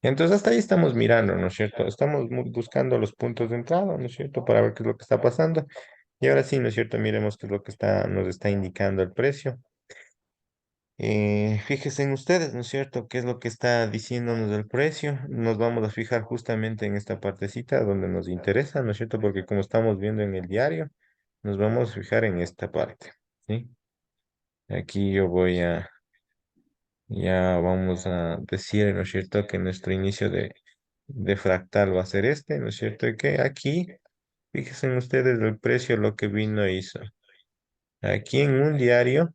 Entonces hasta ahí estamos mirando, ¿no es cierto? Estamos buscando los puntos de entrada, ¿no es cierto? Para ver qué es lo que está pasando. Y ahora sí, ¿no es cierto? Miremos qué es lo que nos está indicando el precio. Fíjense en ustedes, ¿no es cierto? ¿Qué es lo que está diciéndonos el precio? Nos vamos a fijar justamente en esta partecita donde nos interesa, ¿no es cierto? Porque como estamos viendo en el diario, nos vamos a fijar en esta parte, ¿sí? Aquí ya vamos a decir, ¿no es cierto? Que nuestro inicio de fractal va a ser este, ¿no es cierto? Y que aquí, fíjense en ustedes el precio, lo que vino e hizo. Aquí en un diario,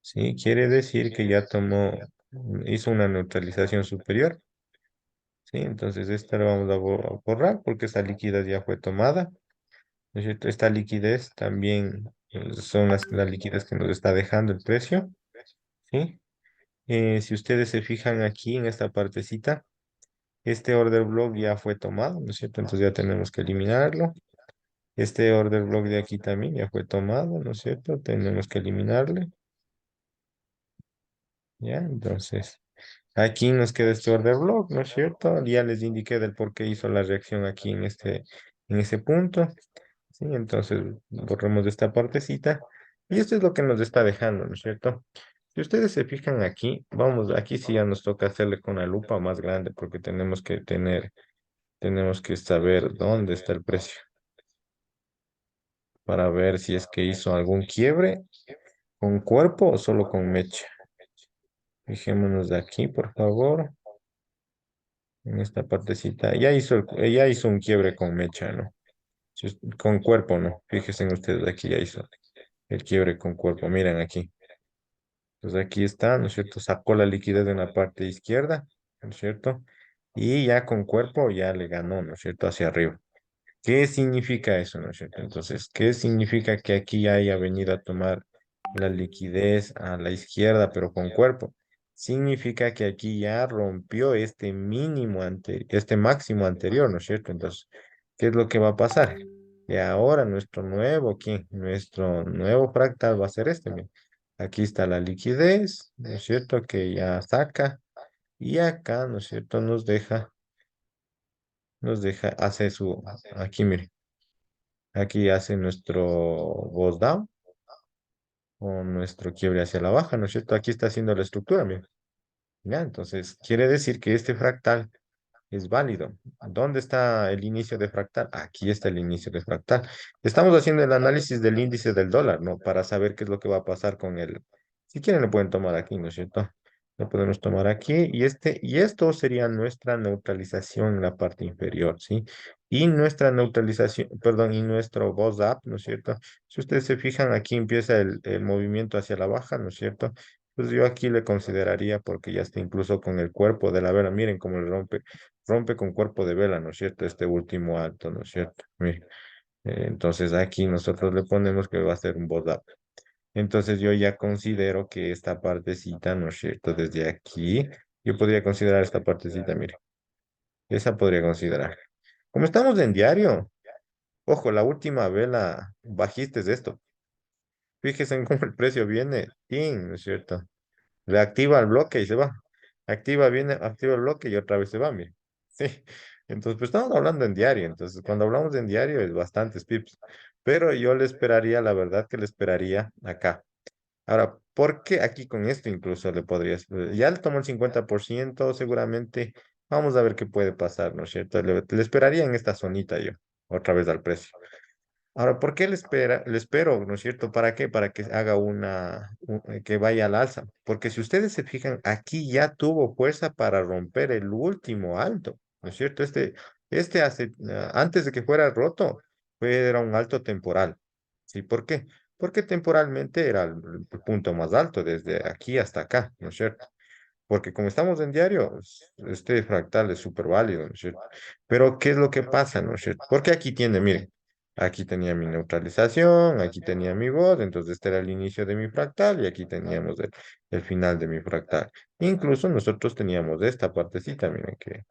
¿sí? Quiere decir que ya hizo una neutralización superior, ¿sí? Entonces esta la vamos a borrar porque esta liquidez ya fue tomada, ¿no es cierto? Esta liquidez también son las liquidez que nos está dejando el precio, ¿sí? Si ustedes se fijan aquí en esta partecita, este order block ya fue tomado, ¿no es cierto? Entonces ya tenemos que eliminarlo. Este order block de aquí también ya fue tomado, ¿no es cierto? Tenemos que eliminarle, ¿ya? Entonces, aquí nos queda este order block, ¿no es cierto? Ya les indiqué del por qué hizo la reacción aquí en ese punto, ¿sí? Entonces, borremos esta partecita. Y esto es lo que nos está dejando, ¿no es cierto? Si ustedes se fijan aquí, vamos, aquí sí ya nos toca hacerle con la lupa más grande porque tenemos que saber dónde está el precio para ver si es que hizo algún quiebre con cuerpo o solo con mecha. Fijémonos de aquí, por favor, en esta partecita. Ya hizo un quiebre con mecha, ¿no? Con cuerpo, ¿no? Fíjense en ustedes, aquí ya hizo el quiebre con cuerpo. Miren aquí. Entonces aquí está, ¿no es cierto? Sacó la liquidez en la parte izquierda, ¿no es cierto? Y ya con cuerpo ya le ganó, ¿no es cierto? Hacia arriba. ¿Qué significa eso, no es cierto? Entonces, ¿qué significa que aquí haya venido a tomar la liquidez a la izquierda, pero con cuerpo? Significa que aquí ya rompió este máximo anterior, ¿no es cierto? Entonces, ¿qué es lo que va a pasar? Y ahora ¿qué? Nuestro nuevo fractal va a ser este, miren. Aquí está la liquidez, ¿no es cierto? Que ya saca y acá, ¿no es cierto? Aquí, miren. Aquí hace nuestro boss down o nuestro quiebre hacia la baja, ¿no es cierto? Aquí está haciendo la estructura, mira. Ya, entonces quiere decir que este fractal es válido. ¿Dónde está el inicio de fractal? Aquí está el inicio de fractal. Estamos haciendo el análisis del índice del dólar, ¿no? Para saber qué es lo que va a pasar con el... Si quieren lo pueden tomar aquí, ¿no es cierto? Lo podemos tomar aquí y esto sería nuestra neutralización en la parte inferior, ¿sí? Y nuestra neutralización, perdón, y nuestro boss up, ¿no es cierto? Si ustedes se fijan, aquí empieza el movimiento hacia la baja, ¿no es cierto? Pues yo aquí le consideraría porque ya está incluso con el cuerpo de la vela. Miren cómo le rompe con cuerpo de vela, ¿no es cierto? Este último alto, ¿no es cierto? Mire, entonces aquí nosotros le ponemos que va a ser un boss up. Entonces yo ya considero que esta partecita, ¿no es cierto? Desde aquí, yo podría considerar esta partecita, mire. Esa podría considerar. Como estamos en diario, ojo, la última vela bajista es esto. Fíjense en cómo el precio viene, ¡tin! ¿No es cierto? Le activa el bloque y se va. Activa el bloque y otra vez se va, mire. Sí. Entonces, pues estamos hablando en diario. Entonces, cuando hablamos en diario es bastantes pips. Pero yo le esperaría, la verdad que le esperaría acá. Ahora, ¿por qué aquí con esto incluso le podrías? Ya le tomó el 50%, seguramente. Vamos a ver qué puede pasar, ¿no es cierto? Le esperaría en esta zonita yo, otra vez al precio. Ahora, ¿por qué le espero, ¿no es cierto? ¿Para qué? Para que haga que vaya al alza. Porque si ustedes se fijan, aquí ya tuvo fuerza para romper el último alto, ¿no es cierto? Antes de que fuera roto, era un alto temporal. ¿Sí? ¿Por qué? Porque temporalmente era el punto más alto, desde aquí hasta acá, ¿no es cierto? Porque como estamos en diario, este fractal es súper válido, ¿no es cierto? Pero ¿qué es lo que pasa, no es cierto? Porque aquí tiene, miren, aquí tenía mi neutralización, aquí tenía mi voz, entonces este era el inicio de mi fractal y aquí teníamos el final de mi fractal. Incluso nosotros teníamos esta partecita, miren, que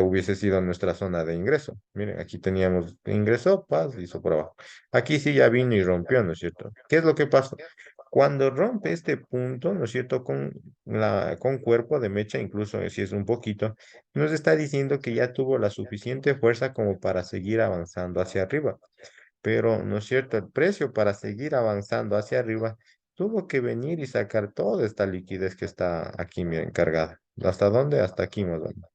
hubiese sido nuestra zona de ingreso. Miren, aquí teníamos ingreso, paz, hizo por abajo. Aquí sí ya vino y rompió, ¿no es cierto? ¿Qué es lo que pasó? Cuando rompe este punto, ¿no es cierto? Con cuerpo de mecha, incluso si es un poquito, nos está diciendo que ya tuvo la suficiente fuerza como para seguir avanzando hacia arriba. Pero, ¿no es cierto? El precio para seguir avanzando hacia arriba tuvo que venir y sacar toda esta liquidez que está aquí, miren, cargada. ¿Hasta dónde? Hasta aquí más o menos.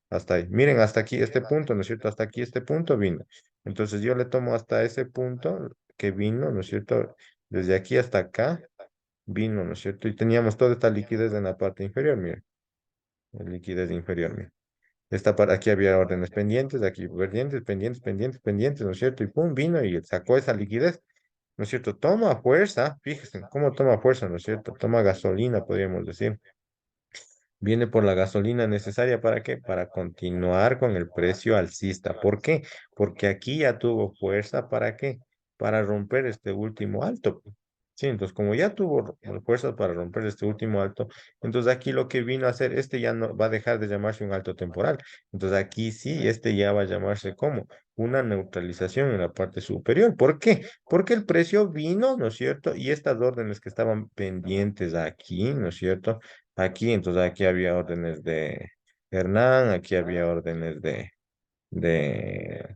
Hasta ahí. Miren, hasta aquí este punto, ¿no es cierto? Hasta aquí este punto vino. Entonces yo le tomo hasta ese punto que vino, ¿no es cierto? Desde aquí hasta acá vino, ¿no es cierto? Y teníamos toda esta liquidez en la parte inferior, miren. La liquidez inferior, miren. Aquí había órdenes pendientes, aquí pendientes, pendientes, pendientes, pendientes, ¿no es cierto? Y pum, vino y sacó esa liquidez, ¿no es cierto? Toma fuerza, fíjense cómo toma fuerza, ¿no es cierto? Toma gasolina, podríamos decir. Viene por la gasolina necesaria ¿para qué? Para continuar con el precio alcista. ¿Por qué? Porque aquí ya tuvo fuerza ¿para qué? Para romper este último alto. Sí, entonces como ya tuvo fuerza para romper este último alto, entonces aquí lo que vino a hacer, este ya no va a dejar de llamarse un alto temporal. Entonces aquí sí, este ya va a llamarse como una neutralización en la parte superior. ¿Por qué? Porque el precio vino, ¿no es cierto? Y estas órdenes que estaban pendientes aquí, ¿no es cierto? Aquí, entonces aquí había órdenes de Hernán, aquí había órdenes de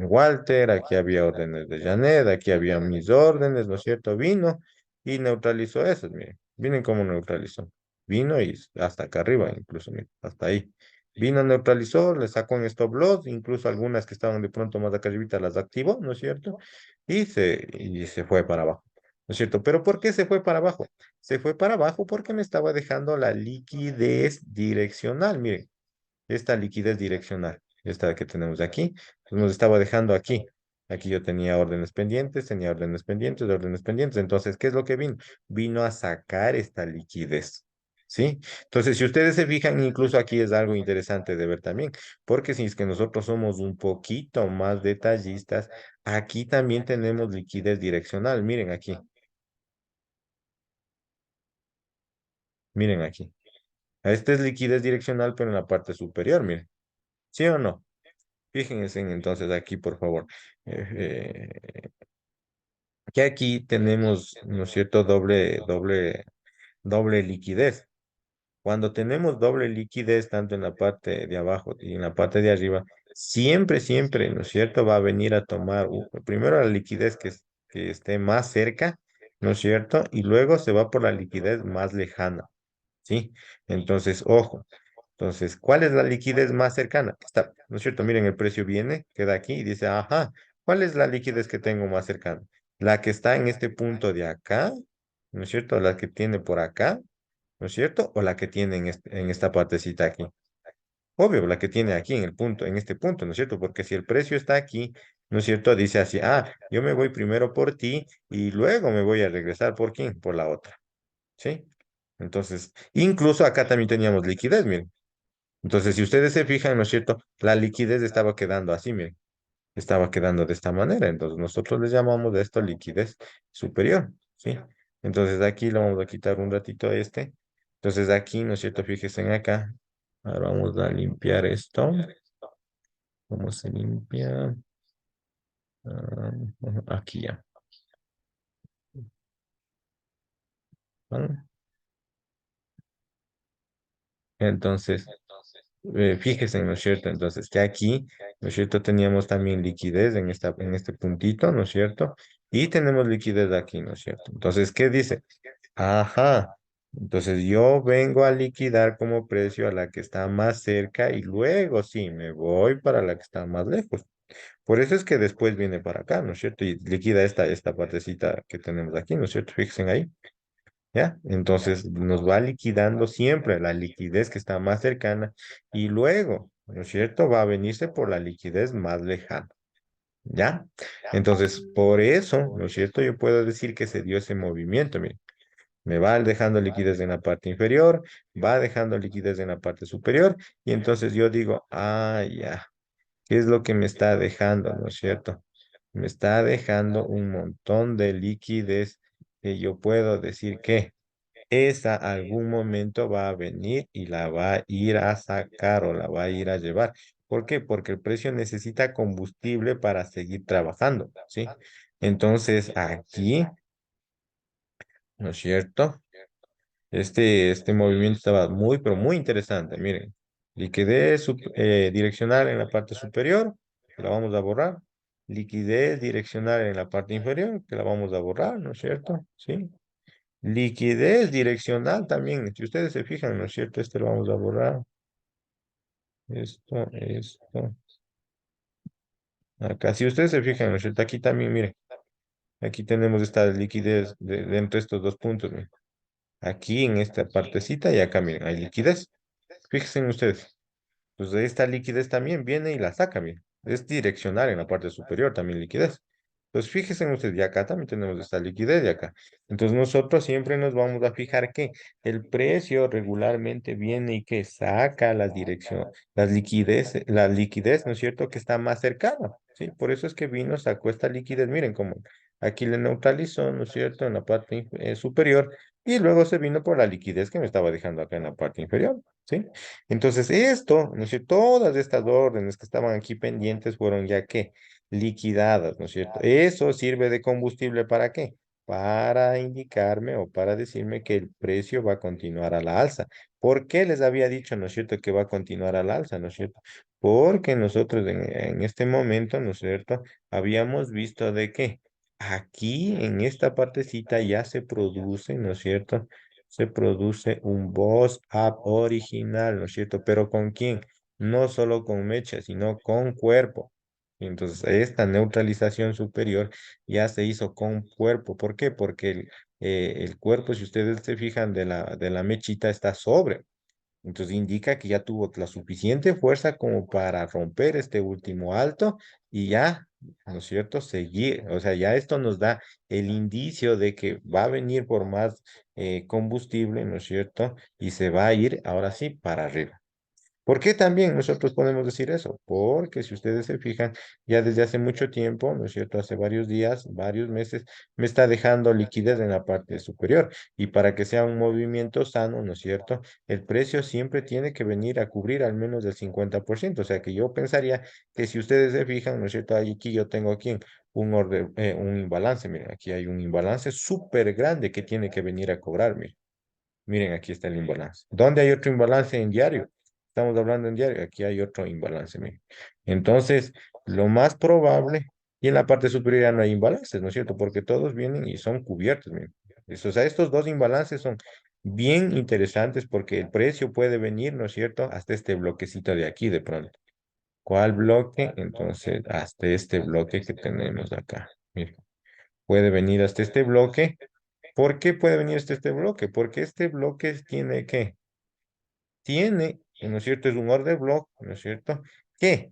Walter, aquí había órdenes de Janet, aquí había mis órdenes, ¿no es cierto? Vino y neutralizó esas, miren, miren cómo neutralizó. Vino y hasta acá arriba, incluso, miren, hasta ahí. Vino, neutralizó, le sacó un stop loss, incluso algunas que estaban de pronto más acá arribita las activó, ¿no es cierto? Y se fue para abajo, ¿no es cierto? Pero ¿por qué se fue para abajo? Se fue para abajo porque me estaba dejando la liquidez direccional, miren esta liquidez direccional, esta que tenemos aquí, pues nos estaba dejando aquí. Aquí yo tenía órdenes pendientes, órdenes pendientes. Entonces, ¿qué es lo que vino? Vino a sacar esta liquidez. ¿Sí? Entonces, si ustedes se fijan, incluso aquí es algo interesante de ver también, porque si es que nosotros somos un poquito más detallistas, aquí también tenemos liquidez direccional. Miren aquí. Esta es liquidez direccional, pero en la parte superior, miren. ¿Sí o no? Fíjense entonces aquí, por favor, que aquí tenemos, ¿no es cierto?, doble liquidez. Cuando tenemos doble liquidez, tanto en la parte de abajo y en la parte de arriba, siempre, siempre, ¿no es cierto?, va a venir a tomar primero la liquidez que esté más cerca, ¿no es cierto? Y luego se va por la liquidez más lejana. ¿Sí? Entonces, ojo. Entonces, ¿cuál es la liquidez más cercana? Está, ¿no es cierto? Miren, el precio viene, queda aquí y dice, ajá, ¿cuál es la liquidez que tengo más cercana? La que está en este punto de acá, ¿no es cierto? La que tiene por acá, ¿no es cierto? O la que tiene en esta partecita aquí. Obvio, la que tiene aquí en el punto, en este punto, ¿no es cierto? Porque si el precio está aquí, ¿no es cierto? Dice así, yo me voy primero por ti y luego me voy a regresar por quién, por la otra. ¿Sí? Entonces, incluso acá también teníamos liquidez, miren. Entonces, si ustedes se fijan, ¿no es cierto? La liquidez estaba quedando así, miren. Estaba quedando de esta manera. Entonces, nosotros le llamamos de esto liquidez superior, ¿sí? Entonces, aquí le vamos a quitar un ratito a este. Entonces, aquí, ¿no es cierto? Fíjense en acá. Ahora vamos a limpiar esto. ¿Cómo se limpia? Ah, aquí ya. ¿Vale? Entonces, fíjese, ¿no es cierto? Entonces, que aquí, ¿no es cierto? Teníamos también liquidez en este puntito, ¿no es cierto? Y tenemos liquidez aquí, ¿no es cierto? Entonces, ¿qué dice? Ajá. Entonces, yo vengo a liquidar como precio a la que está más cerca y luego sí, me voy para la que está más lejos. Por eso es que después viene para acá, ¿no es cierto? Y liquida esta partecita que tenemos aquí, ¿no es cierto? Fíjense ahí. ¿Ya? Entonces nos va liquidando siempre la liquidez que está más cercana y luego, ¿no es cierto? Va a venirse por la liquidez más lejana, ¿ya? Entonces, por eso, ¿no es cierto? Yo puedo decir que se dio ese movimiento, miren, me va dejando liquidez en la parte inferior, va dejando liquidez en la parte superior y entonces yo digo, ya, ¿qué es lo que me está dejando, ¿no es cierto? Me está dejando un montón de liquidez que yo puedo decir que esa algún momento va a venir y la va a ir a sacar o la va a ir a llevar. ¿Por qué? Porque el precio necesita combustible para seguir trabajando, ¿sí? Entonces, aquí ¿no es cierto? Este movimiento estaba muy, pero muy interesante. Miren, liquidez direccional en la parte superior, que la vamos a borrar. Liquidez direccional en la parte inferior, que la vamos a borrar, ¿no es cierto? Sí. Liquidez direccional también, si ustedes se fijan, ¿no es cierto? Este lo vamos a borrar. Esto. Acá, si ustedes se fijan, ¿no es cierto? Aquí también, miren, aquí tenemos esta liquidez de entre estos dos puntos, miren. Aquí en esta partecita y acá, miren, hay liquidez. Fíjense en ustedes. Pues esta liquidez también viene y la saca, miren. Es direccional en la parte superior también liquidez. Pues fíjense en ustedes, y acá también tenemos esta liquidez de acá. Entonces nosotros siempre nos vamos a fijar que el precio regularmente viene y que saca la dirección, la liquidez, ¿no es cierto? Que está más cercana, ¿sí? Por eso es que vino, sacó esta liquidez, miren cómo aquí le neutralizó, ¿no es cierto? En la parte superior y luego se vino por la liquidez que me estaba dejando acá en la parte inferior, ¿sí? Entonces esto, ¿no es cierto? Todas estas órdenes que estaban aquí pendientes fueron ya que liquidadas, ¿no es cierto? Eso sirve de combustible ¿para qué? Para indicarme o para decirme que el precio va a continuar a la alza. ¿Por qué les había dicho, ¿no es cierto?, que va a continuar a la alza, ¿no es cierto? Porque nosotros en este momento, ¿no es cierto?, habíamos visto de que aquí en esta partecita ya se produce, ¿no es cierto?, se produce un boss up original, ¿no es cierto? Pero ¿con quién? No solo con mecha, sino con cuerpo. Entonces, esta neutralización superior ya se hizo con cuerpo. ¿Por qué? Porque el cuerpo, si ustedes se fijan, de la mechita está sobre. Entonces, indica que ya tuvo la suficiente fuerza como para romper este último alto y ya, ¿no es cierto? Seguir. O sea, ya esto nos da el indicio de que va a venir por más combustible, ¿no es cierto? Y se va a ir ahora sí para arriba. ¿Por qué también nosotros podemos decir eso? Porque si ustedes se fijan, ya desde hace mucho tiempo, ¿no es cierto? Hace varios días, varios meses, me está dejando liquidez en la parte superior. Y para que sea un movimiento sano, ¿no es cierto? El precio siempre tiene que venir a cubrir al menos del 50%. O sea que yo pensaría que si ustedes se fijan, ¿no es cierto? Aquí yo tengo aquí un imbalance. Miren, aquí hay un imbalance súper grande que tiene que venir a cobrarme. Miren, aquí está el imbalance. ¿Dónde hay otro imbalance en diario? Estamos hablando en diario. Aquí hay otro imbalance, miren. Entonces, lo más probable, y en la parte superior ya no hay imbalances, ¿no es cierto? Porque todos vienen y son cubiertos, miren. O sea, estos dos imbalances son bien interesantes porque el precio puede venir, ¿no es cierto? Hasta este bloquecito de aquí de pronto. ¿Cuál bloque? Entonces, hasta este bloque que tenemos acá. Miren, puede venir hasta este bloque. ¿Por qué puede venir este bloque? Porque este bloque tiene que, ¿no es cierto? Es un order block, ¿no es cierto? Que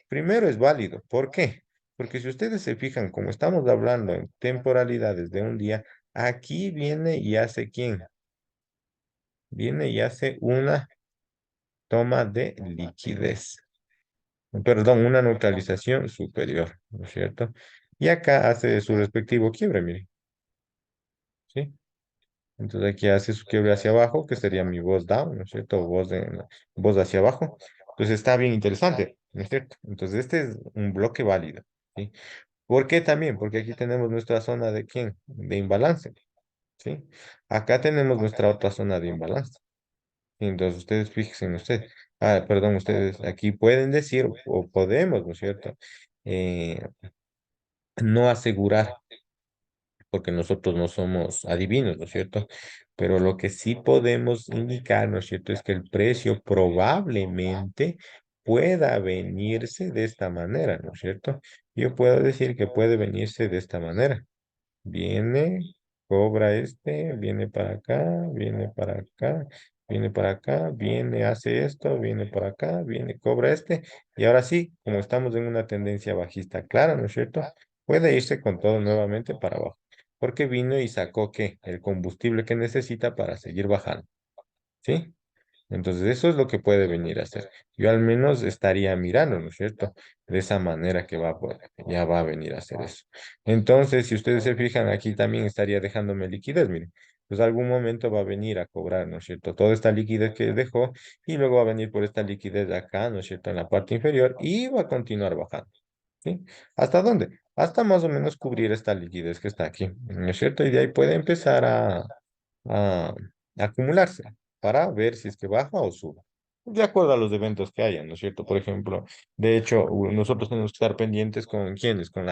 primero es válido. ¿Por qué? Porque si ustedes se fijan, como estamos hablando en temporalidades de un día, aquí viene y hace ¿quién? Viene y hace una toma de liquidez. Perdón, una neutralización superior, ¿no es cierto? Y acá hace su respectivo quiebre, miren, ¿sí? Entonces aquí hace su quiebre hacia abajo, que sería mi voz down, ¿no es cierto? Voz hacia abajo. Entonces está bien interesante, ¿no es cierto? Entonces este es un bloque válido, ¿sí? ¿Por qué también? Porque aquí tenemos nuestra zona de ¿quién? De imbalance, ¿sí? Acá tenemos nuestra otra zona de imbalance. Entonces ustedes fíjense en ustedes. Ah, perdón, ustedes aquí pueden decir o podemos, ¿no es cierto? Eh, no asegurar porque nosotros no somos adivinos, ¿no es cierto? Pero lo que sí podemos indicar, ¿no es cierto?, es que el precio probablemente pueda venirse de esta manera, ¿no es cierto? Yo puedo decir que puede venirse de esta manera. Viene, cobra este, viene para acá, viene para acá, viene para acá, viene, hace esto, viene para acá, viene, cobra este. Y ahora sí, como estamos en una tendencia bajista clara, ¿no es cierto? Puede irse con todo nuevamente para abajo. Porque vino y sacó ¿qué? El combustible que necesita para seguir bajando. ¿Sí? Entonces, eso es lo que puede venir a hacer. Yo al menos estaría mirando, ¿no es cierto? De esa manera que ya va a venir a hacer eso. Entonces, si ustedes se fijan, aquí también estaría dejándome liquidez, miren. Pues algún momento va a venir a cobrar, ¿no es cierto? Toda esta liquidez que dejó y luego va a venir por esta liquidez de acá, ¿no es cierto? En la parte inferior y va a continuar bajando. ¿Sí? ¿Hasta dónde? hasta más o menos cubrir esta liquidez que está aquí, ¿no es cierto? Y de ahí puede empezar a acumularse para ver si es que baja o sube. De acuerdo a los eventos que haya, ¿no es cierto? Por ejemplo, de hecho, nosotros tenemos que estar pendientes con quiénes, con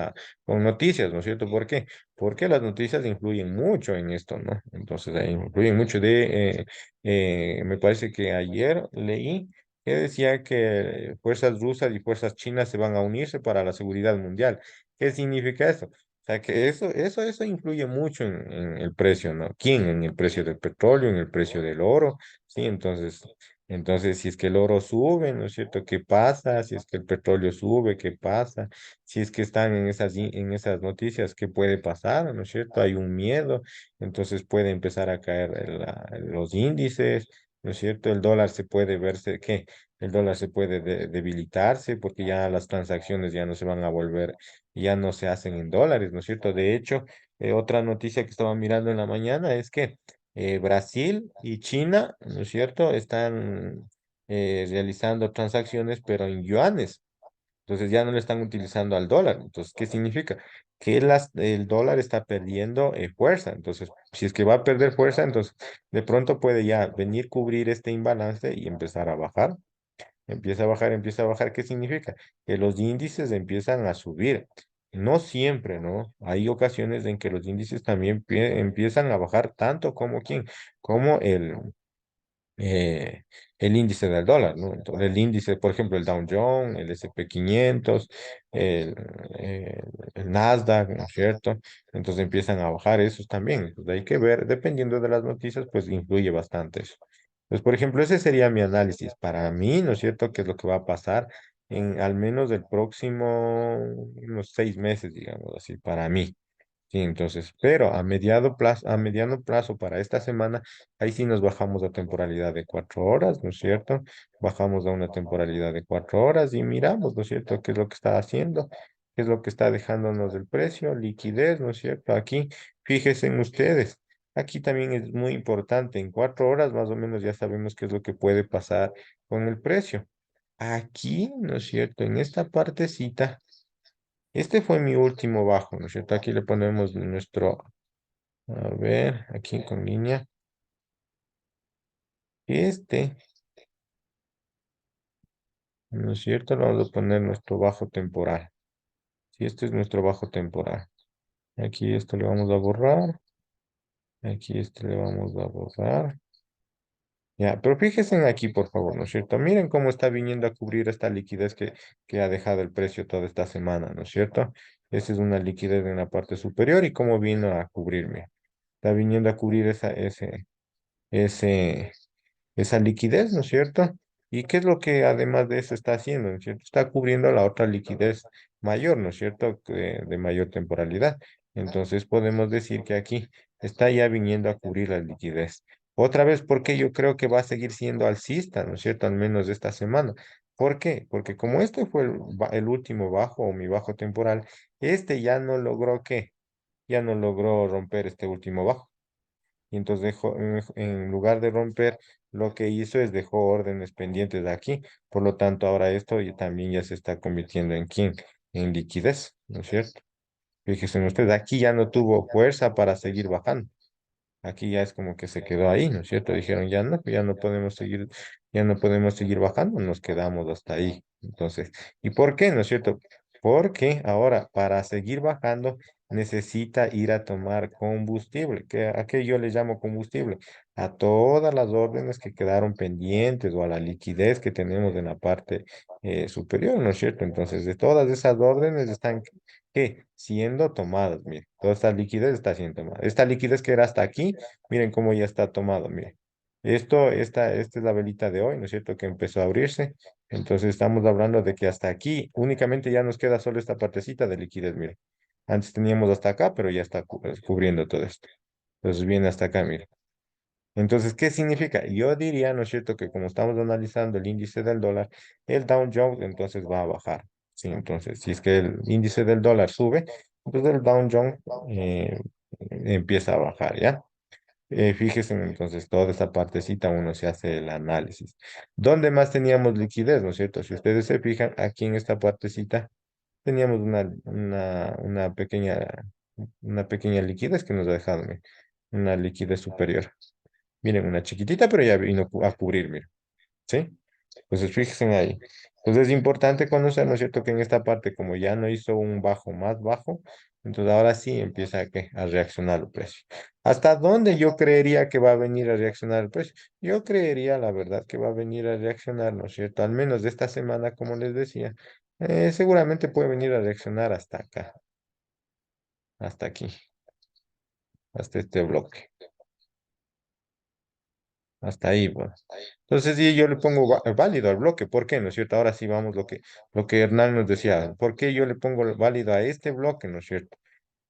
noticias, ¿no es cierto? ¿Por qué? Porque las noticias influyen mucho en esto, ¿no? Entonces, ahí influyen mucho me parece que ayer leí que decía que fuerzas rusas y fuerzas chinas se van a unirse para la seguridad mundial. ¿Qué significa eso? O sea, que eso influye mucho en el precio, ¿no? ¿Quién? En el precio del petróleo, en el precio del oro, ¿sí? Entonces, si es que el oro sube, ¿no es cierto? ¿Qué pasa? Si es que el petróleo sube, ¿qué pasa? Si es que están en esas noticias, ¿qué puede pasar? ¿No es cierto? Hay un miedo, entonces puede empezar a caer los índices, ¿no es cierto? El dólar se puede verse, ¿qué? El dólar se puede debilitarse porque ya las transacciones ya no se van a volver, ya no se hacen en dólares, ¿no es cierto? De hecho, otra noticia que estaba mirando en la mañana es que Brasil y China, ¿no es cierto? Están realizando transacciones, pero en yuanes. Entonces ya no le están utilizando al dólar. Entonces, ¿qué significa? Que el dólar está perdiendo fuerza. Entonces, si es que va a perder fuerza, entonces de pronto puede ya venir cubrir este imbalance y empezar a bajar. Empieza a bajar, empieza a bajar. ¿Qué significa? Que los índices empiezan a subir. No siempre, ¿no? Hay ocasiones en que los índices también empiezan a bajar tanto como quién, como eh, el índice del dólar, ¿no? Entonces, el índice, por ejemplo, el Dow Jones, el S&P 500, el, eh, el Nasdaq, ¿no es cierto? Entonces empiezan a bajar esos también. Entonces hay que ver, dependiendo de las noticias, pues influye bastante eso. Pues, por ejemplo, ese sería mi análisis. Para mí, ¿no es cierto?, qué es lo que va a pasar en al menos el próximo, unos 6 meses, digamos así, para mí. Sí, entonces, pero a mediano plazo para esta semana, ahí sí nos bajamos a temporalidad de 4 horas, ¿no es cierto? Bajamos a una temporalidad de 4 horas y miramos, ¿no es cierto?, qué es lo que está haciendo, qué es lo que está dejándonos el precio, liquidez, ¿no es cierto? Aquí, fíjense en ustedes, aquí también es muy importante, en 4 horas más o menos ya sabemos qué es lo que puede pasar con el precio. Aquí, ¿no es cierto? En esta partecita. Este fue mi último bajo, ¿no es cierto? Aquí le ponemos a ver, aquí con línea. Este, ¿no es cierto? Le vamos a poner nuestro bajo temporal. Si este es nuestro bajo temporal. Aquí esto le vamos a borrar. Aquí este le vamos a borrar. Ya, pero fíjense en aquí, por favor, ¿no es cierto? Miren cómo está viniendo a cubrir esta liquidez que ha dejado el precio toda esta semana, ¿no es cierto? Esa es una liquidez en la parte superior y cómo vino a cubrirme. Está viniendo a cubrir ese, esa liquidez, ¿no es cierto? ¿Y qué es lo que además de eso está haciendo? ¿No es cierto? Está cubriendo la otra liquidez mayor, ¿no es cierto? De mayor temporalidad. Entonces podemos decir que aquí está ya viniendo a cubrir la liquidez. Otra vez, porque yo creo que va a seguir siendo alcista, ¿no es cierto? Al menos esta semana. ¿Por qué? Porque como este fue el último bajo o mi bajo temporal, este ya no logró ¿qué? Ya no logró romper este último bajo. Y entonces en lugar de romper, lo que hizo es dejó órdenes pendientes aquí. Por lo tanto, ahora esto también ya se está convirtiendo en quién, en liquidez, ¿no es cierto? Fíjese usted, aquí ya no tuvo fuerza para seguir bajando. Aquí ya es como que se quedó ahí, ¿no es cierto? Dijeron, ya no, ya no podemos seguir, ya no podemos seguir bajando, nos quedamos hasta ahí. Entonces, ¿y por qué, no es cierto? Porque ahora, para seguir bajando, necesita ir a tomar combustible. ¿A qué yo le llamo combustible? A todas las órdenes que quedaron pendientes o a la liquidez que tenemos en la parte superior, ¿no es cierto? Entonces, de todas esas órdenes están ¿qué? Siendo tomadas, mire, toda esta liquidez está siendo tomada. Esta liquidez que era hasta aquí, miren cómo ya está tomado, mire. Esta es la velita de hoy, ¿no es cierto? Que empezó a abrirse. Entonces estamos hablando de que hasta aquí únicamente ya nos queda solo esta partecita de liquidez, mire. Antes teníamos hasta acá, pero ya está cubriendo todo esto. Entonces viene hasta acá, mire. Entonces, ¿qué significa? Yo diría, ¿no es cierto?, que como estamos analizando el índice del dólar, el Dow Jones entonces va a bajar. Sí, entonces, si es que el índice del dólar sube, pues el Dow Jones empieza a bajar, ¿ya? Fíjese entonces, toda esa partecita uno se hace el análisis. ¿Dónde más teníamos liquidez, no es cierto? Si ustedes se fijan, aquí en esta partecita teníamos una pequeña liquidez que nos ha dejado, miren, una liquidez superior. Miren, una chiquitita, pero ya vino a cubrir, miren. ¿Sí? Entonces, fíjense ahí. Entonces, es importante conocer, ¿no es cierto?, que en esta parte, como ya no hizo un bajo más bajo, entonces ahora sí empieza a reaccionar el precio. ¿Hasta dónde yo creería que va a venir a reaccionar el precio? Yo creería, la verdad, que va a venir a reaccionar, ¿no es cierto? Al menos de esta semana, como les decía, seguramente puede venir a reaccionar hasta acá, hasta aquí, hasta este bloque. Hasta ahí, bueno. Entonces, sí, yo le pongo válido al bloque. ¿Por qué? ¿No es cierto? Ahora sí vamos lo que Hernán nos decía. ¿Por qué yo le pongo válido a este bloque? ¿No es cierto?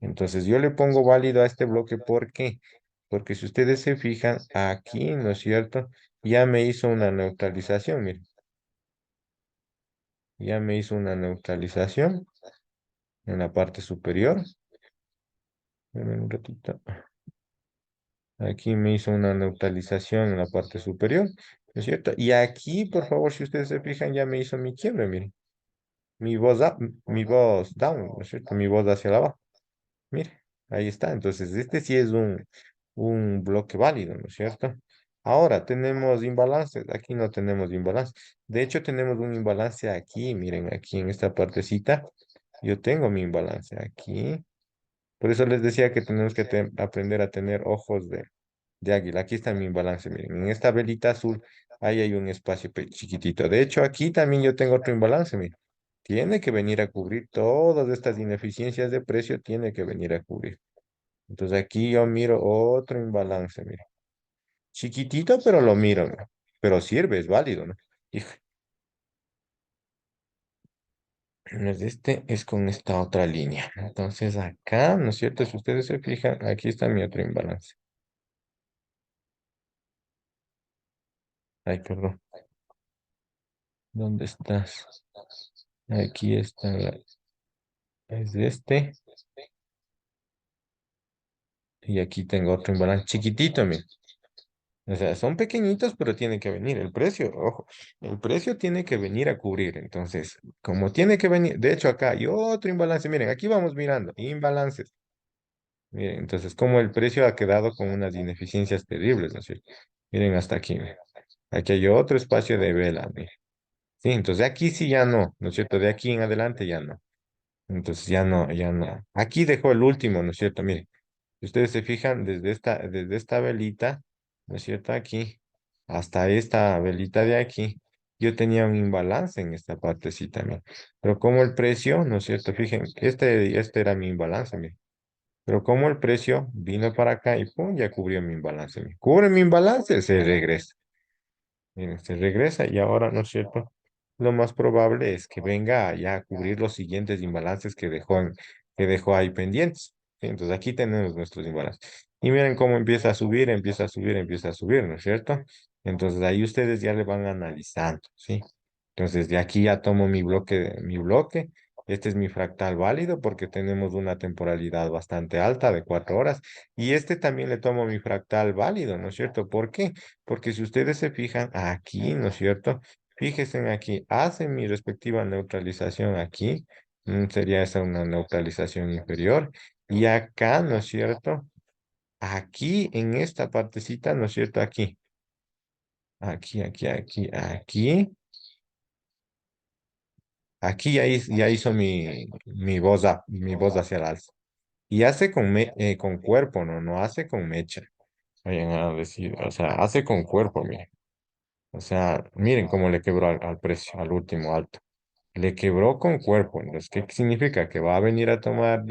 Entonces, yo le pongo válido a este bloque. ¿Por qué? Porque si ustedes se fijan aquí, ¿no es cierto? Ya me hizo una neutralización, miren. Ya me hizo una neutralización en la parte superior. Esperen un ratito. Aquí me hizo una neutralización en la parte superior, ¿no es cierto? Y aquí, por favor, si ustedes se fijan, ya me hizo mi quiebre, miren. Mi voz down, ¿no es cierto? Mi voz hacia abajo. Mire, ahí está. Entonces, este sí es un bloque válido, ¿no es cierto? Ahora tenemos imbalances. Aquí no tenemos imbalance. De hecho, tenemos un imbalance aquí. Miren, aquí en esta partecita. Yo tengo mi imbalance aquí. Por eso les decía que tenemos que aprender a tener ojos de águila. Aquí está mi imbalance. Miren, en esta velita azul, ahí hay un espacio chiquitito. De hecho, aquí también yo tengo otro imbalance. Miren, tiene que venir a cubrir todas estas ineficiencias de precio, tiene que venir a cubrir. Entonces aquí yo miro otro imbalance. Miren, chiquitito, pero lo miro. Miren. Pero sirve, es válido, ¿no? Y este es con esta otra línea. Entonces acá, ¿no es cierto? Si ustedes se fijan, aquí está mi otro imbalance. Ay, perdón. ¿Dónde estás? Aquí está. Es este. Y aquí tengo otro imbalance chiquitito, mira. O sea, son pequeñitos, pero tiene que venir el precio. Ojo, el precio tiene que venir a cubrir. Entonces, como tiene que venir, de hecho acá hay otro imbalance. Miren, aquí vamos mirando, imbalances. Miren, entonces, como el precio ha quedado con unas ineficiencias terribles, ¿no es cierto? Miren hasta aquí, miren. Aquí hay otro espacio de vela, miren. Sí, entonces aquí sí ya no, ¿no es cierto? De aquí en adelante ya no. Entonces ya no, ya no. Aquí dejó el último, ¿no es cierto? Miren, si ustedes se fijan desde esta velita, ¿no es cierto? Aquí, hasta esta velita de aquí, yo tenía un imbalance en esta partecita, miren. Pero como el precio, ¿no es cierto? Fíjense, este era mi imbalance, miren. Pero como el precio vino para acá y pum, ya cubrió mi imbalance, miren. Cubre mi imbalance, se regresa. Miren, se regresa y ahora, ¿no es cierto? Lo más probable es que venga ya a cubrir los siguientes imbalances que dejó ahí pendientes. ¿Sí? Entonces aquí tenemos nuestros imbalances. Y miren cómo empieza a subir, empieza a subir, empieza a subir, ¿no es cierto? Entonces ahí ustedes ya le van analizando, ¿sí? Entonces de aquí ya tomo mi bloque. Este es mi fractal válido porque tenemos una temporalidad bastante alta de 4 horas. Y este también le tomo mi fractal válido, ¿no es cierto? ¿Por qué? Porque si ustedes se fijan aquí, ¿no es cierto? Fíjense aquí, hace mi respectiva neutralización aquí, sería esa una neutralización inferior. Y acá, ¿no es cierto? Aquí, en esta partecita, ¿no es cierto? Aquí. Aquí ya hizo mi voz hacia el alza. Y hace con cuerpo, ¿no? No hace con mecha. Vayan a decir, o sea, hace con cuerpo, miren. O sea, miren cómo le quebró al precio, al último alto. Le quebró con cuerpo. Entonces, ¿qué significa? Que va a venir a tomar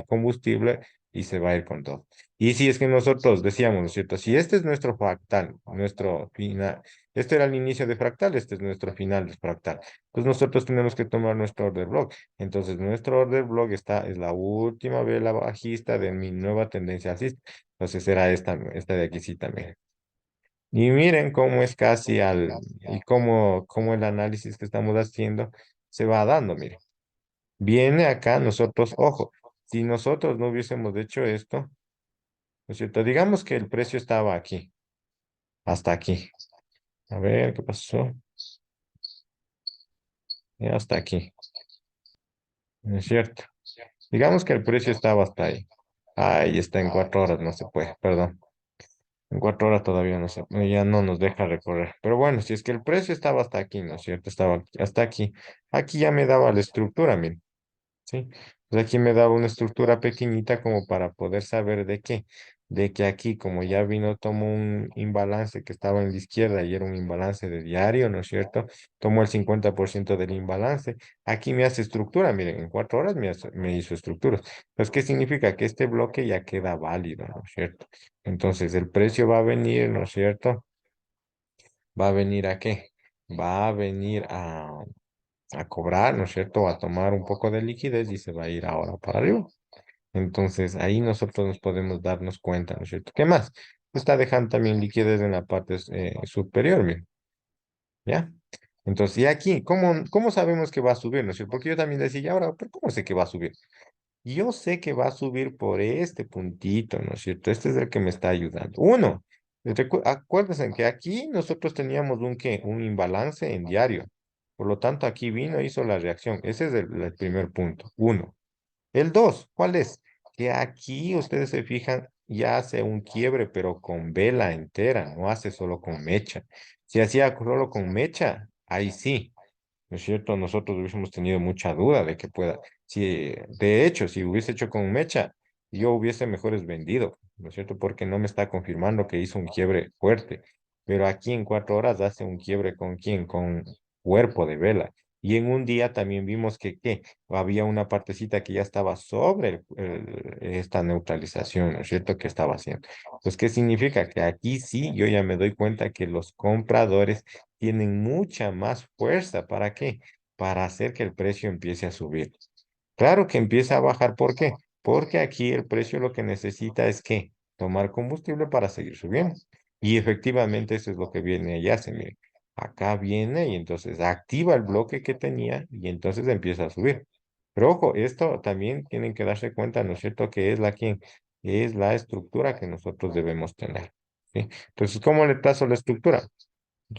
combustible y se va a ir con todo. Y si es que nosotros decíamos, ¿no es cierto? Si este es nuestro fractal, nuestro final, este era el inicio de fractal, este es nuestro final de fractal. Pues nosotros tenemos que tomar nuestro order block. Entonces, nuestro order block es la última vela bajista de mi nueva tendencia alcista. Entonces, será esta de aquí sí también. Y miren cómo es y cómo el análisis que estamos haciendo se va dando, miren. Viene acá nosotros, ojo, si nosotros no hubiésemos hecho esto, ¿no es cierto? Digamos que el precio estaba aquí, hasta aquí. A ver, ¿qué pasó? Hasta aquí. ¿no es cierto? Digamos que el precio estaba hasta ahí. Ahí está en 4 horas, no se puede, perdón. En 4 horas todavía no se, ya no nos deja recorrer. Pero bueno, si es que el precio estaba hasta aquí, ¿no es cierto? Estaba hasta aquí. Aquí ya me daba la estructura, miren. ¿Sí? Pues aquí me daba una estructura pequeñita como para poder saber de qué. De que aquí, como ya vino, tomó un imbalance que estaba en la izquierda y era un imbalance de diario, ¿no es cierto? Tomó el 50% del imbalance. Aquí me hace estructura, miren, en 4 horas me hizo estructuras. Pues, ¿qué significa? Que este bloque ya queda válido, ¿no es cierto? Entonces, el precio va a venir, ¿no es cierto? ¿Va a venir a qué? Va a venir a cobrar, ¿no es cierto? A tomar un poco de liquidez y se va a ir ahora para arriba. Entonces ahí nosotros nos podemos darnos cuenta, ¿no es cierto? ¿Qué más? Está dejando también liquidez en la parte superior, miren, ¿ya? Entonces, y aquí, ¿cómo sabemos que va a subir, ¿no es cierto? Porque yo también decía, "¿Y ahora, pero cómo sé que va a subir? Yo sé que va a subir por este puntito, ¿no es cierto? Este es el que me está ayudando. Uno, acuérdense que aquí nosotros teníamos un imbalance en diario. Por lo tanto, aquí vino, hizo la reacción. Ese es el primer punto. Uno. El dos, ¿cuál es? Que aquí ustedes se fijan, ya hace un quiebre, pero con vela entera, no hace solo con mecha. Si hacía solo con mecha, ahí sí. ¿No es cierto? Nosotros hubiésemos tenido mucha duda de que pueda. Si, de hecho, si hubiese hecho con mecha, yo hubiese mejores vendido, ¿no es cierto? Porque no me está confirmando que hizo un quiebre fuerte. Pero aquí en 4 horas hace un quiebre con quién? Con cuerpo de vela. Y en un día también vimos que había una partecita que ya estaba sobre esta neutralización, ¿no es cierto? Que estaba haciendo. Pues, ¿qué significa? Que aquí sí yo ya me doy cuenta que los compradores tienen mucha más fuerza. ¿Para qué? Para hacer que el precio empiece a subir. Claro que empieza a bajar. ¿Por qué? Porque aquí el precio lo que necesita es que tomar combustible para seguir subiendo. Y efectivamente eso es lo que viene allá. Se mire. Acá viene y entonces activa el bloque que tenía y entonces empieza a subir. Pero ojo, esto también tienen que darse cuenta, ¿no es cierto? Que es es la estructura que nosotros debemos tener. ¿Sí? Entonces, ¿cómo le trazo la estructura?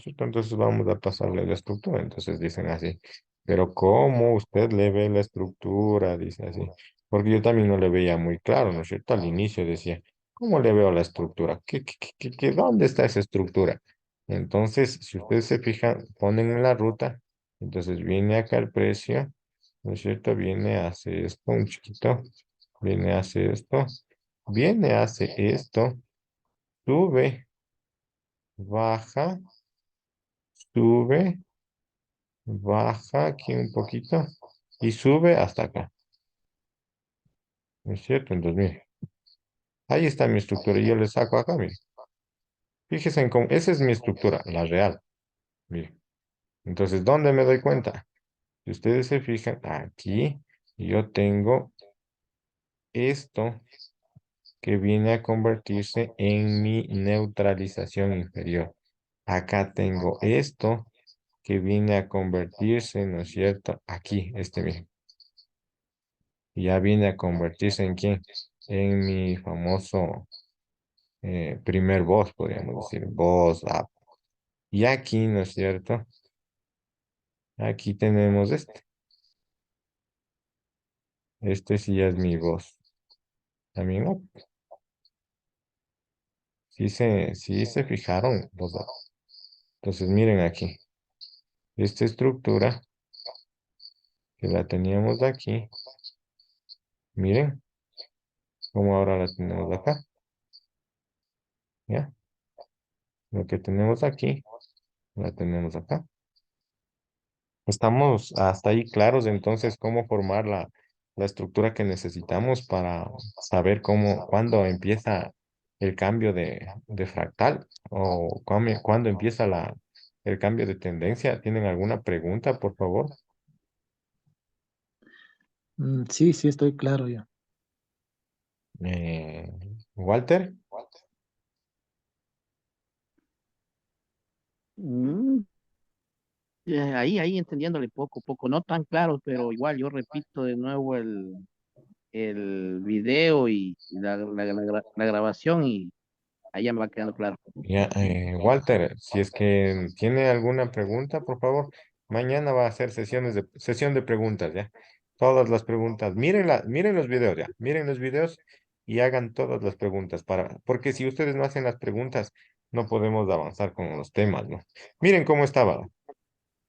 ¿Cierto? Entonces vamos a pasarle la estructura. Entonces dicen así, pero ¿cómo usted le ve la estructura? Dice así. Porque yo también no le veía muy claro, ¿no es cierto? Al inicio decía, ¿cómo le veo la estructura? ¿Dónde está esa estructura? Entonces, si ustedes se fijan, ponen en la ruta, entonces viene acá el precio, ¿no es cierto? Viene, hace esto, un chiquito, viene, hace esto, viene, hace esto, sube, baja, sube, baja aquí un poquito y sube hasta acá. ¿No es cierto? Entonces, mire, ahí está mi estructura y yo le saco acá, mire. Fíjese en cómo, esa es mi estructura, la real. Mire. Entonces, ¿dónde me doy cuenta? Si ustedes se fijan, aquí yo tengo esto que viene a convertirse en mi neutralización inferior. Acá tengo esto que viene a convertirse, ¿no es cierto? Aquí, mire. Ya viene a convertirse en quién? En mi famoso primer boss, podríamos decir, boss up. Y aquí, ¿no es cierto? Aquí tenemos este. Este sí ya es mi boss. También, ¿no? Sí se fijaron los dos. Entonces, miren aquí. Esta estructura que la teníamos aquí, miren cómo ahora la tenemos acá. ¿Ya? Lo que tenemos aquí, la tenemos acá. Estamos hasta ahí claros entonces cómo formar la estructura que necesitamos para saber cuándo empieza el cambio de fractal o cuándo empieza el cambio de tendencia. ¿Tienen alguna pregunta, por favor? Sí, sí, estoy claro ya. Eh, Walter, Mm, ahí entendiéndole poco a poco, no tan claro, pero igual yo repito de nuevo el video y la grabación y ahí ya me va quedando claro. ya, Walter, si es que tiene alguna pregunta, por favor, mañana va a ser sesión de preguntas, ¿ya? todas las preguntas. Miren los videos ya, miren los videos y hagan todas las preguntas porque si ustedes no hacen las preguntas, no podemos avanzar con los temas, ¿no? Miren cómo estaba.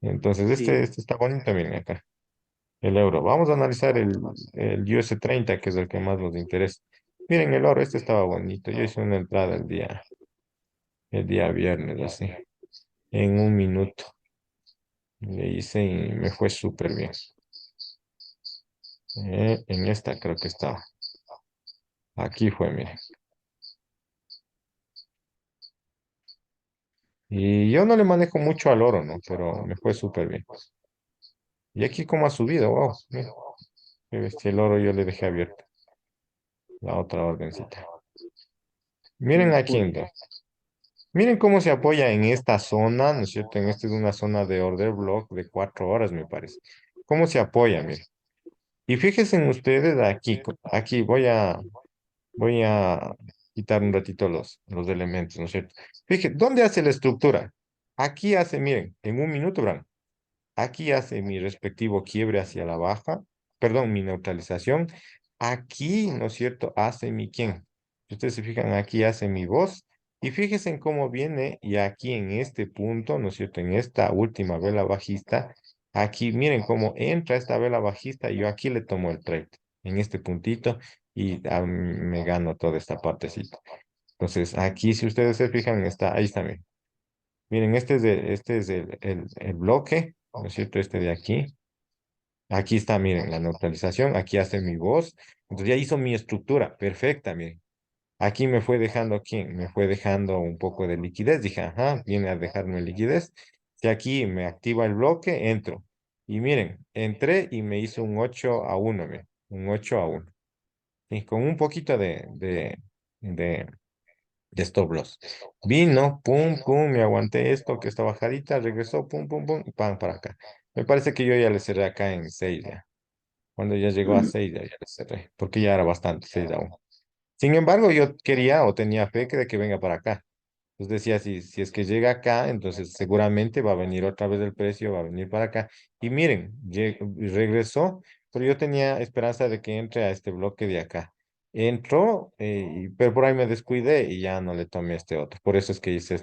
Entonces, Sí, este está bonito, miren acá, el euro. Vamos a analizar el US 30 que es el que más nos interesa. Miren el oro, este estaba bonito. Yo hice una entrada el día viernes, así, en un minuto. Le hice y me fue súper bien. En esta creo que estaba. Aquí fue, miren. Y yo no le manejo mucho al oro, ¿no? Pero me fue súper bien. Y aquí como ha subido, wow. Mira, qué bestia, el oro yo le dejé abierto. La otra ordencita. Miren aquí cool. entonces. Miren cómo se apoya en esta zona, ¿no es cierto? En esta es una zona de order block de 4 horas, me parece. ¿Cómo se apoya? Miren. Y fíjense en ustedes aquí, aquí voy a quitar un ratito los elementos, ¿no es cierto? Fíjense, ¿dónde hace la estructura? Aquí hace, miren, en un minuto, Bran. Aquí hace mi respectivo quiebre hacia la baja, perdón, mi neutralización. Aquí, ¿no es cierto? Hace mi quién. Si ustedes se fijan, aquí hace mi voz. Y fíjense en cómo viene, y aquí en este punto, ¿no es cierto? En esta última vela bajista, aquí miren cómo entra esta vela bajista y yo aquí le tomo el trade, en este puntito, y me gano toda esta partecita. Entonces, aquí, si ustedes se fijan, está, ahí está, miren. Miren, este es el bloque, ¿no es cierto? Este de aquí. Aquí está, miren, la neutralización. Aquí hace mi voz. Entonces ya hizo mi estructura perfecta, miren. Aquí me fue dejando, ¿quién? Me fue dejando un poco de liquidez. Dije, ajá, viene a dejarme liquidez. Si aquí me activa el bloque, entro. Y miren, entré y me hizo un 8-1, miren. Un 8-1. Y con un poquito de de stop loss. Vino, pum, pum, me aguanté esto, que esta bajadita, regresó, pum, pum, pum, y pam, para acá. Me parece que yo ya le cerré acá en 6 ya. Cuando ya llegó a 6 ya le cerré, porque ya era bastante, 6-1. Sin embargo, yo quería o tenía fe que de que venga para acá. Entonces decía, si es que llega acá, entonces seguramente va a venir otra vez el precio, va a venir para acá. Y miren, regresó, pero yo tenía esperanza de que entre a este bloque de acá. Entró, pero por ahí me descuidé y ya no le tomé este otro. Por eso es que hice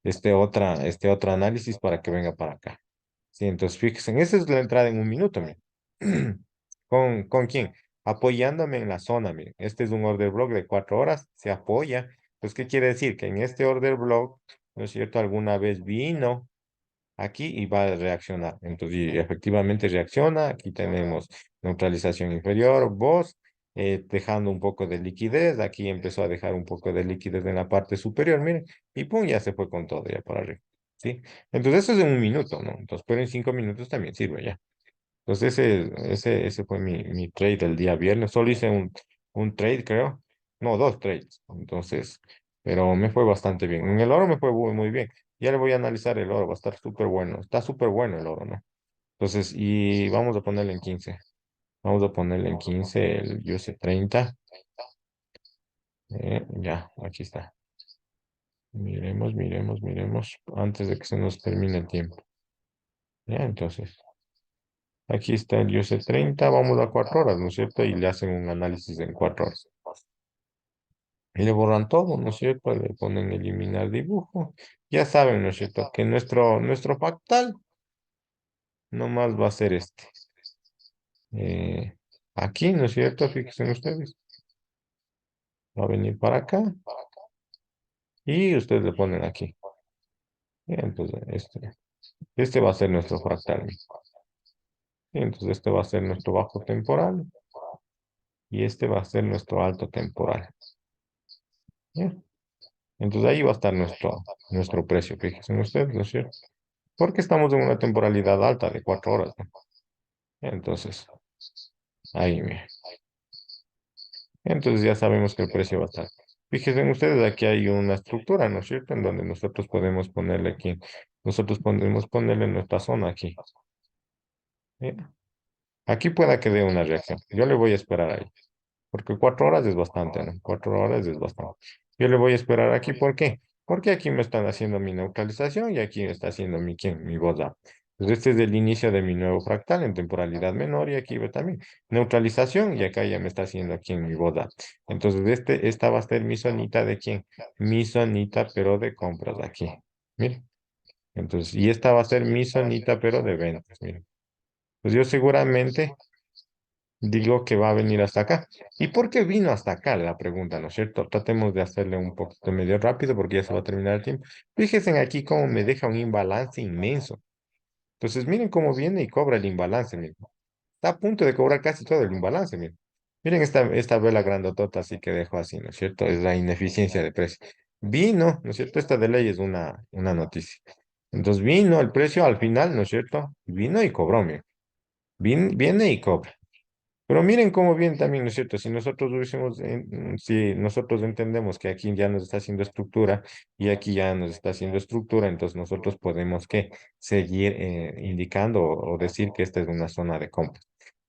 este otro análisis para que venga para acá. Sí, entonces fíjense, esa es la entrada en un minuto, miren. ¿Con quién? Apoyándome en la zona, miren. Este es un order block de 4 horas, se apoya. Pues, ¿qué quiere decir? Que en este order block, ¿no es cierto? Alguna vez vino aquí y va a reaccionar. Entonces, y efectivamente reacciona. Aquí tenemos neutralización inferior, voz, dejando un poco de liquidez. Aquí empezó a dejar un poco de liquidez en la parte superior, miren, y pum, ya se fue con todo, ya para arriba. ¿Sí? Entonces, eso es en un minuto, ¿no? Entonces, pero en 5 minutos también sirve ya. Entonces, ese fue mi trade del día viernes. Solo hice un trade, creo. No, dos trades. Entonces, pero me fue bastante bien. En el oro me fue muy, muy bien. Ya le voy a analizar el oro. Va a estar súper bueno. Está súper bueno el oro, ¿no? Entonces, y vamos a ponerle en 15. Vamos a ponerle en 15 el US 30. Ya, aquí está. Miremos, miremos, miremos. Antes de que se nos termine el tiempo. Ya, entonces. Aquí está el US 30, vamos a 4 horas, ¿no es cierto? Y le hacen un análisis en 4 horas. Y le borran todo, ¿no es cierto? Le ponen eliminar dibujo. Ya saben, ¿no es cierto? Que nuestro fractal nomás va a ser este. Eh, Aquí, ¿no es cierto? Fíjense ustedes. Va a venir para acá y ustedes le ponen aquí. Y entonces, este va a ser nuestro fractal. Y entonces, este va a ser nuestro bajo temporal y este va a ser nuestro alto temporal. ¿Ya? Entonces ahí va a estar nuestro precio, fíjense ustedes, ¿no es cierto? Porque estamos en una temporalidad alta de 4 horas, ¿no? Entonces, ahí, mire. Entonces ya sabemos que el precio va a estar. Fíjense ustedes, aquí hay una estructura, ¿no es cierto? En donde nosotros podemos ponerle aquí, nosotros podemos ponerle nuestra zona aquí. ¿Eh? Aquí pueda que dé una reacción. Yo le voy a esperar ahí. Porque 4 horas es bastante, ¿no? 4 horas es bastante. Yo le voy a esperar aquí, ¿por qué? Porque aquí me están haciendo mi neutralización y aquí me está haciendo mi, ¿quién? Mi voz up. Entonces, este es el inicio de mi nuevo fractal en temporalidad menor y aquí ve también neutralización y acá ya me está haciendo aquí en mi boda. Entonces, esta va a ser mi zonita de quién? Mi zonita, pero de compras aquí. Miren. Entonces, y esta va a ser mi zonita, pero de ventas. Miren. Pues yo seguramente digo que va a venir hasta acá. ¿Y por qué vino hasta acá? La pregunta, ¿no es cierto? Tratemos de hacerle un poquito medio rápido porque ya se va a terminar el tiempo. Fíjense aquí cómo me deja un imbalance inmenso. Entonces, miren cómo viene y cobra el imbalance, miren. Está a punto de cobrar casi todo el imbalance, miren. Miren esta vela grandotota así que dejo así, ¿no es cierto? Es la ineficiencia de precio. Vino, ¿no es cierto? Esta de ley es una noticia. Entonces vino el precio al final, ¿no es cierto? Vino y cobró, miren. Viene y cobra. Pero miren cómo viene también, ¿no es cierto? Si nosotros entendemos que aquí ya nos está haciendo estructura y aquí ya nos está haciendo estructura, entonces nosotros podemos que seguir indicando o decir que esta es una zona de compra.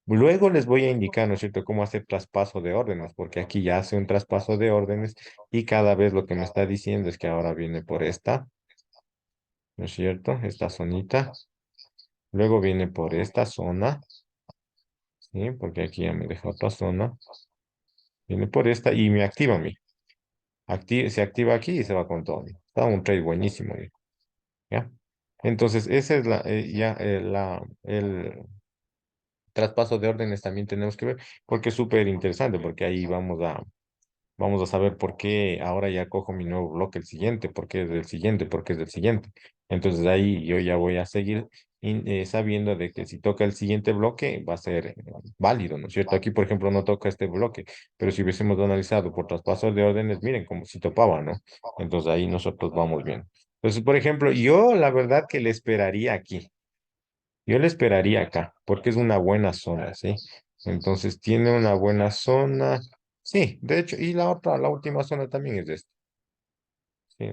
Luego les voy a indicar, ¿no es cierto?, cómo hacer traspaso de órdenes, porque aquí ya hace un traspaso de órdenes y cada vez lo que me está diciendo es que ahora viene por esta, ¿no es cierto? Esta zonita. Luego viene por esta zona, ¿sí? Porque aquí ya me deja otra zona. Viene por esta y me activa a mí. Se activa aquí y se va con todo. Está un trade buenísimo, ¿ya? Entonces, esa es el traspaso de órdenes también tenemos que ver, porque es súper interesante, porque ahí vamos a saber por qué ahora ya cojo mi nuevo bloque el siguiente, por qué es del siguiente, por qué es del siguiente. Entonces ahí yo ya voy a seguir sabiendo de que si toca el siguiente bloque va a ser válido, ¿no es cierto? Aquí, por ejemplo, no toca este bloque, pero si hubiésemos analizado por traspasos de órdenes, miren como si topaba, ¿no? Entonces ahí nosotros vamos bien. Entonces, por ejemplo, yo la verdad que le esperaría aquí. Yo le esperaría acá, porque es una buena zona, ¿sí? Entonces tiene una buena zona. Sí, de hecho, y la última zona también es de esta. Sí,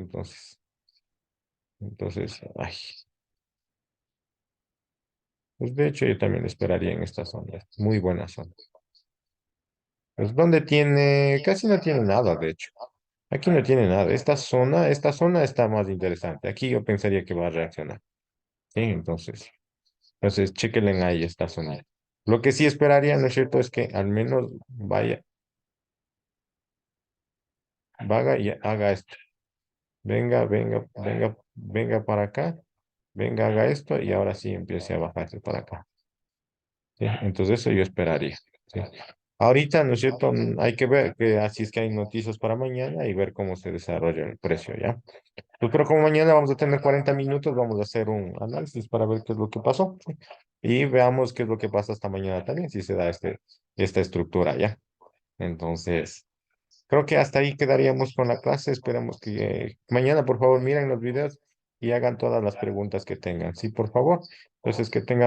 ay, pues de hecho yo también le esperaría en esta zona. Muy buena zona. Pues donde casi no tiene nada, de hecho. Aquí no tiene nada. Esta zona está más interesante. Aquí yo pensaría que va a reaccionar. Sí, entonces, chéquenle ahí esta zona. Lo que sí esperaría, ¿no es cierto?, es que al menos vaya y haga esto. Venga, venga, venga, venga para acá, venga, haga esto y ahora sí empiece a bajarse para acá. ¿Sí? Entonces eso yo esperaría. ¿Sí? Ahorita, ¿no es cierto? Hay que ver que así es que hay noticias para mañana y ver cómo se desarrolla el precio, ¿ya? Pues, pero como mañana vamos a tener 40 minutos, vamos a hacer un análisis para ver qué es lo que pasó. ¿Sí? Y veamos qué es lo que pasa hasta mañana también, si se da esta estructura, ¿ya? Entonces... Creo que hasta ahí quedaríamos con la clase. Esperamos que mañana, por favor, miren los videos y hagan todas las preguntas que tengan. Sí, por favor. Entonces, que tengan